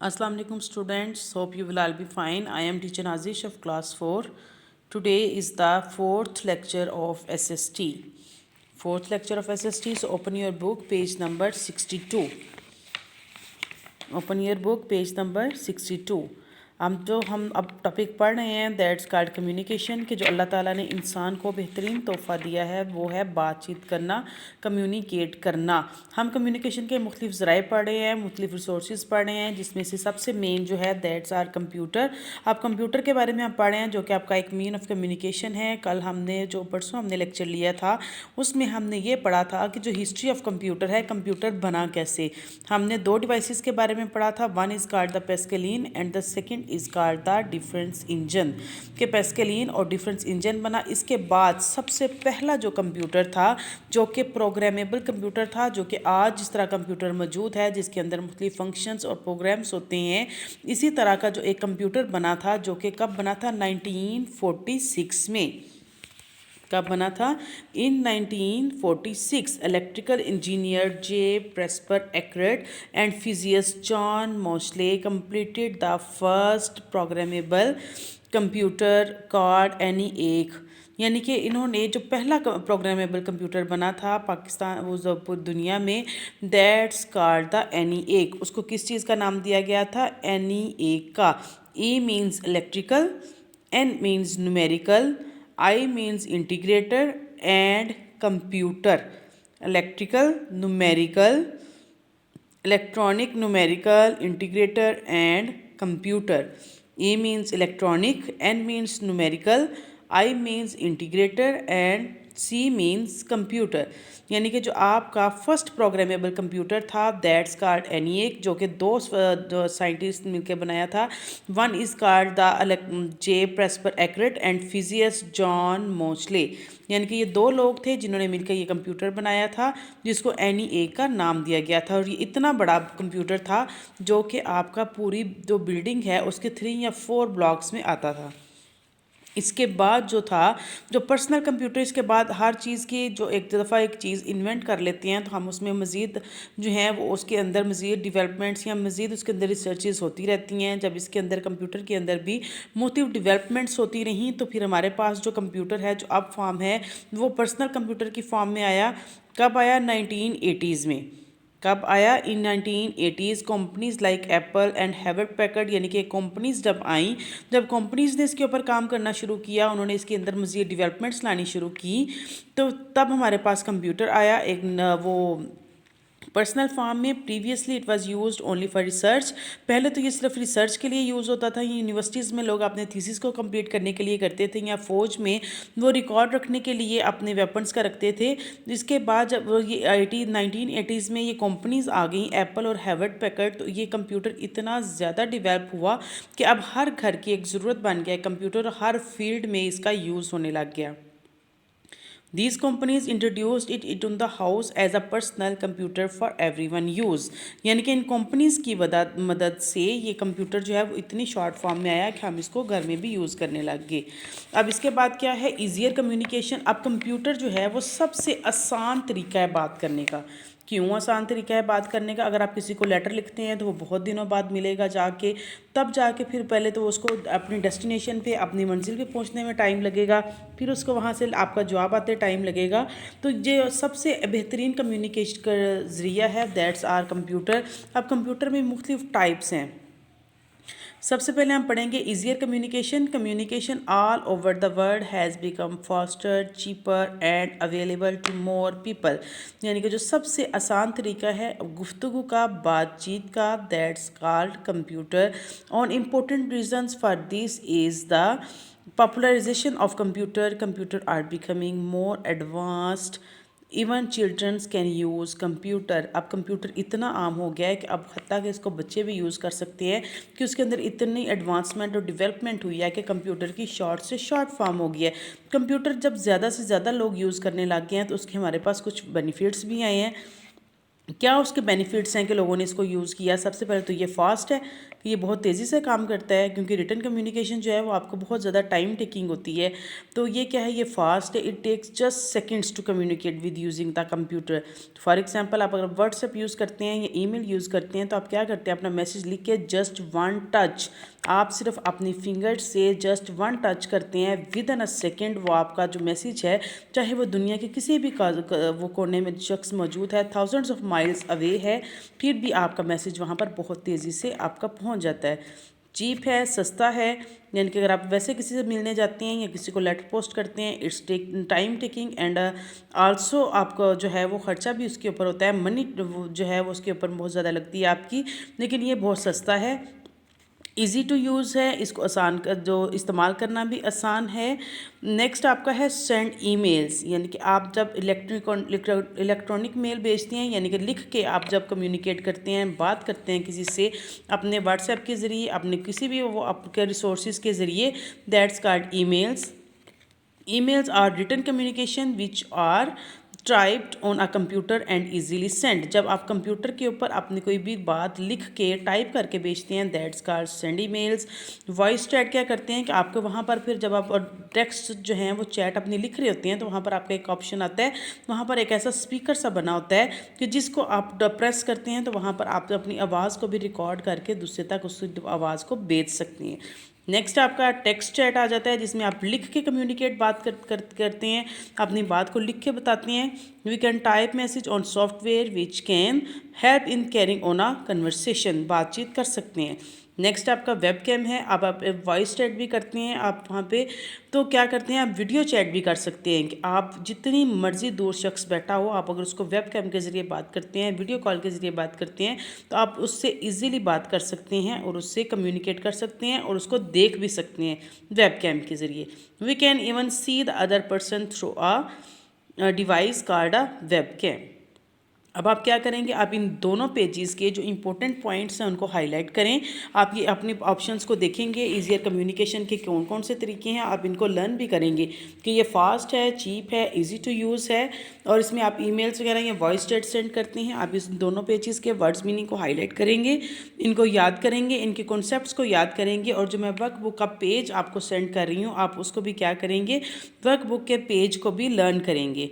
Assalamu alaikum students, hope you will all be fine. I am teacher Nazish of class 4. Today is the fourth lecture of SST. Fourth lecture of SST, so open your book, page number 62. Open year book page number 62। हम अब topic पढ़ रहे हैं that's called communication कि जो अल्लाह ताला ने इंसान को बेहतरीन तोहफ़ा दिया है वो है बातचीत करना, कम्युनिकेट करना। हम कम्युनिकेशन के मुख्तलिफ ज़राए पढ़ रहे हैं, मुख्तलिफ रिसोर्सेज पढ़ रहे हैं, जिसमें से सबसे मेन जो है दैट्स आर कंप्यूटर। अब कंप्यूटर के बारे में हम पढ़ रहे हैं जो कि आपका एक मीन ऑफ कम्युनिकेशन है। कल हमने परसों हमने लेक्चर लिया था उसमें हमने ये पढ़ा था कि जो हिस्ट्री ऑफ कंप्यूटर है, कंप्यूटर बना कैसे। हमने दो डिवाइसेस के बारे में पढ़ा था, one is called the Pascaline and the second is called the difference engine. के पेस्केलिन और डिफरेंस इंजन बना। इसके बाद सबसे पहला जो कंप्यूटर था जो कि प्रोग्रामेबल कंप्यूटर था, जो कि आज जिस तरह कंप्यूटर मौजूद है जिसके अंदर मुख्तलिफ फंक्शंस और प्रोग्राम्स होते हैं, इसी तरह का जो एक कंप्यूटर बना था जो कि कब बना था 1946 में। कब बना था? In 1946 electrical engineer J Presper Eckert and physicist John Mauchly completed the first programmable computer called ENIAC। यानी कि इन्होंने जो पहला प्रोग्रामेबल कंप्यूटर बना था पाकिस्तान वो पूरी दुनिया में, दैट्स कॉल्ड द ENIAC। उसको किस चीज़ का नाम दिया गया था? ENIAC का। E means electrical, N means numerical, I means integrator and computer। electrical, numerical, electronic, numerical, integrator and computer। E means electronic, N means numerical, I means integrator and C means computer। यानी कि जो आपका first programmable computer था that's called ENIAC, जो कि दो scientist मिलकर बनाया था। One is called the J Presper Eckert and physicist John Mauchly. यानी कि ये दो लोग थे जिन्होंने मिलकर ये कंप्यूटर बनाया था जिसको ENIAC का नाम दिया गया था। और ये इतना बड़ा कंप्यूटर था जो कि आपका पूरी जो बिल्डिंग है उसके 3 या 4 ब्लॉक्स में आता था। इसके बाद जो था जो पर्सनल कंप्यूटर, इसके बाद हर चीज़ की जो एक दफ़ा एक चीज़ इन्वेंट कर लेते हैं तो हम उसमें मज़ीद जो है वो उसके अंदर मज़ीद डेवलपमेंट्स या मज़ीद उसके अंदर रिसर्चेस होती रहती हैं। जब इसके अंदर कंप्यूटर के अंदर भी मुख्तलिफ डेवलपमेंट्स होती रहीं तो फिर हमारे पास जो कंप्यूटर है जो अब फॉर्म है वो पर्सनल कंप्यूटर की फॉर्म में आया। कब आया? 1980s में। कब आया? इन 1980s। Companies like Apple and Hewlett Packard, यानी कि कंपनीज जब आई, जब कंपनीज ने इसके ऊपर काम करना शुरू किया, उन्होंने इसके अंदर मज़ीद डेवलपमेंट्स लानी शुरू की, तो तब हमारे पास कंप्यूटर आया एक वो पर्सनल फॉर्म में। Previously it was used only for research. पहले तो ये सिर्फ रिसर्च के लिए यूज़ होता था। यूनिवर्सिटीज़ में लोग अपने थीसिस को कंप्लीट करने के लिए करते थे, या फौज में वो रिकॉर्ड रखने के लिए अपने वेपन्स का रखते थे। इसके बाद जब ये 1980s में ये कंपनीज आ गई एप्पल और हेवलेट पैकर्ड, तो ये कंप्यूटर इतना ज़्यादा डेवलप हुआ कि अब हर घर की एक ज़रूरत बन गया है कंप्यूटर, हर फील्ड में इसका यूज़ होने लग गया। These companies introduced it into the house as a personal computer for everyone use। यानी कि इन कंपनीज की मदद से ये कंप्यूटर जो है वो इतनी शॉर्ट फॉर्म में आया कि हम इसको घर में भी यूज़ करने लग गए। अब इसके बाद क्या है? Easier communication. अब कंप्यूटर जो है वो सबसे आसान तरीका है बात करने का। क्यों आसान तरीका है बात करने का? अगर आप किसी को लेटर लिखते हैं तो वो बहुत दिनों बाद मिलेगा जाके, तब जाके फिर पहले तो उसको अपनी डेस्टिनेशन पे अपनी मंजिल पे पहुंचने में टाइम लगेगा, फिर उसको वहाँ से आपका जवाब आते टाइम लगेगा। तो ये सबसे बेहतरीन कम्युनिकेशन का ज़रिया है दैट्स आर कंप्यूटर। अब कंप्यूटर में मुख्तलिफ टाइप्स हैं। सबसे पहले हम पढ़ेंगे easier communication. Communication all over the world has become faster, cheaper and available to more people. यानी कि जो सबसे आसान तरीका है गुफ्तगू का, बातचीत का, that's called computer. On important reasons for this is the popularization of computer are becoming more advanced, even childrens can use computer. अब कंप्यूटर इतना आम हो गया है कि अब हत्ता कि इसको बच्चे भी यूज़ कर सकते हैं कि उसके अंदर इतनी एडवांसमेंट और डेवलपमेंट हुई है कि कंप्यूटर की शॉर्ट से शॉर्ट फॉर्म हो गया है। कंप्यूटर जब ज़्यादा से ज़्यादा लोग यूज़ करने लग गए हैं तो उसके हमारे पास कुछ बेनिफिट्स भी आए हैं। क्या उसके बेनिफिट्स हैं कि लोगों ने इसको यूज़ किया। सबसे पहले तो ये फास्ट है कि ये बहुत तेज़ी से काम करता है, क्योंकि रिटन कम्युनिकेशन जो है वो आपको बहुत ज़्यादा टाइम टेकिंग होती है। तो ये क्या है, ये फास्ट है, it takes just seconds to communicate with using the computer. For example आप अगर व्हाट्सएप यूज़ करते हैं या ईमेल यूज़ करते हैं तो आप क्या करते हैं, अपना मैसेज लिख के जस्ट वन टच, आप सिर्फ अपनी फिंगर से जस्ट वन टच करते हैं, विद इन अ सेकेंड वो आपका जो मैसेज है, चाहे वो दुनिया के किसी भी वो कोने में शख्स मौजूद है, थाउजेंड्स ऑफ माइल्स अवे है, फिर भी आपका मैसेज वहाँ पर बहुत तेज़ी से आपका पहुँच जाता है। चीप है, सस्ता है, यानी कि अगर आप वैसे किसी से मिलने जाते हैं या किसी को लेटर पोस्ट करते हैं, it's take time taking and also आपका जो है वो ख़र्चा भी उसके ऊपर होता है, मनी जो है वो उसके ऊपर बहुत ज़्यादा लगती है आपकी, लेकिन ये बहुत सस्ता है, ईज़ी टू यूज़ है, इसको आसान जो इस्तेमाल करना भी आसान है। नेक्स्ट आपका है सेंड ईमेल्स, यानी कि आप जब इलेक्ट्रॉनिक मेल भेजते हैं, यानी कि लिख के आप जब कम्युनिकेट करते हैं, बात करते हैं किसी से अपने व्हाट्सएप के ज़रिए, अपने किसी भी वो आपके रिसोर्सेज के ज़रिए, that's called emails. Emails are written communication which are typed on a computer and easily send. जब आप कंप्यूटर के ऊपर अपनी कोई भी बात लिख के टाइप करके भेजते हैं, that's called send emails. Voice chat क्या करते हैं कि आपको वहाँ पर फिर जब आप टेक्स्ट जो हैं वो चैट अपनी लिख रहे होते हैं तो वहाँ पर आपका एक ऑप्शन आता है, वहाँ पर एक ऐसा स्पीकर सा बना होता है कि जिसको आप प्रेस करते हैं तो वहाँ पर आप अपनी आवाज़ को भी रिकॉर्ड करके दूसरे तक उस आवाज़ को भेज सकते हैं। नेक्स्ट आपका टेक्स्ट चैट आ जाता है, जिसमें आप लिख के कम्युनिकेट करते हैं, अपनी बात को लिख के बताते हैं। We can type message on software which can help in carrying on a conversation, बातचीत कर सकते हैं। नेक्स्ट आपका वेब कैम है, अब आप वॉइस चैट भी करते हैं आप वहाँ पे, तो क्या करते हैं आप वीडियो चैट भी कर सकते हैं कि आप जितनी मर्ज़ी दूर शख्स बैठा हो, आप अगर उसको वेब कैम के ज़रिए बात करते हैं, वीडियो कॉल के ज़रिए बात करते हैं, तो आप उससे इजीली बात कर सकते हैं और उससे कम्युनिकेट कर सकते हैं और उसको देख भी सकते हैं वेब कैम के ज़रिए। We can even see the other person through a device called a web cam. अब आप क्या करेंगे, आप इन दोनों पेजेस के जो इंपॉर्टेंट पॉइंट्स हैं उनको हाईलाइट करें। आप ये अपने ऑप्शंस को देखेंगे, ईजियर कम्युनिकेशन के कौन कौन से तरीके हैं, आप इनको लर्न भी करेंगे कि ये फास्ट है, चीप है, इजी टू यूज़ है, और इसमें आप ईमेल्स वगैरह या वॉइस चैट सेंड करते हैं। आप इस दोनों पेजेस के वर्ड्स मीनिंग को हाईलाइट करेंगे, इनको याद करेंगे, इनके कॉन्सेप्ट्स को याद करेंगे, और जो मैं वर्क बुक का पेज आपको सेंड कर रही हूँ, आप उसको भी क्या करेंगे, वर्क बुक के पेज को भी लर्न करेंगे।